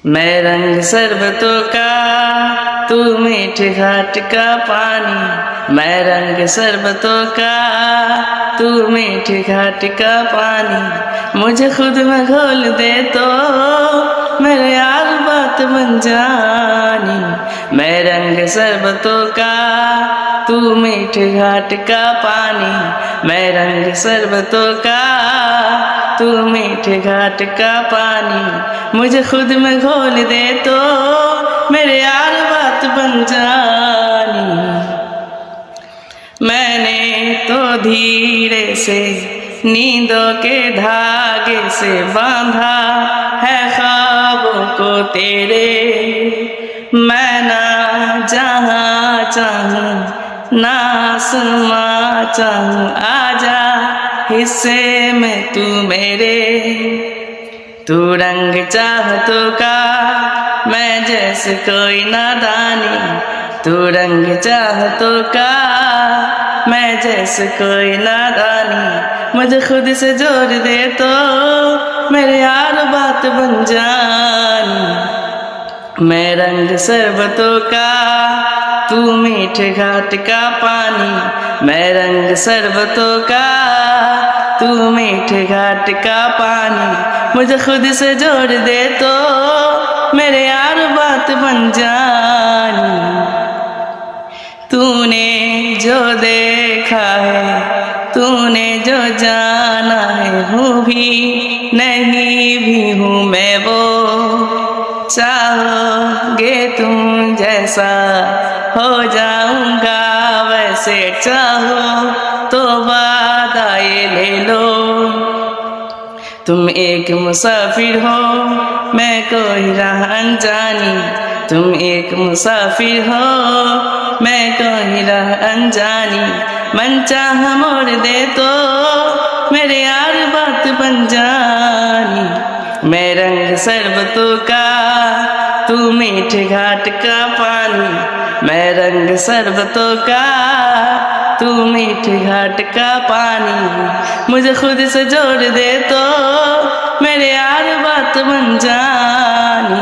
मैं रंग शरबतों का, तू मीठे घाट का पानी। मैं रंग शरबतों का, तू मीठे घाट का पानी। मुझे खुद में घोल दे तो मेरे यार बात बन जानी। मैं रंग शरबतों का, तू मीठे घाट का पानी। मैं रंग शरबतों का, तू मीठे घाट का पानी। मुझे खुद में घोल दे तो मेरे यार बात बन जानी। मैंने तो धीरे से नींदों के धागे से बांधा है ख्वाबों को तेरे। मैं ना जहाँ चाहूँ ना आसमां चाहूँ, आजा हिस्से में तू मेरे। तू रंग चाहतों का, मैं जैसे कोई नादानी। तू रंग चाहतों का, मैं जैसे कोई नादानी। मुझे खुद से जोड़ दे तो मेरे यार बात बन जानी। मैं रंग शरबतों का, तू मीठे घाट का पानी। मैं रंग शरबतों का, तू मीठे घाट का पानी। मुझे खुद से जोड़ दे तो मेरे यार बात बन जानी। तूने जो देखा है, तूने जो जाना है, हूँ भी नहीं भी हूँ मैं वो। चाहोगे तुम जैसा हो जाऊंगा वैसे, चाहो तो वादा ये ले लो। तुम एक मुसाफिर हो, मैं कोई राह अनजानी। तुम एक मुसाफिर हो, मैं कोई राह अनजानी। मन चाह मोड़ दे तो मेरे यार बात बन जानी। मैं रंग शरबतों का, तू मीठे घाट का पानी। मैं रंग शरबतों का, तू मीठे घाट का पानी। मुझे खुद से जोड़ दे तो मेरे यार बात बन जानी।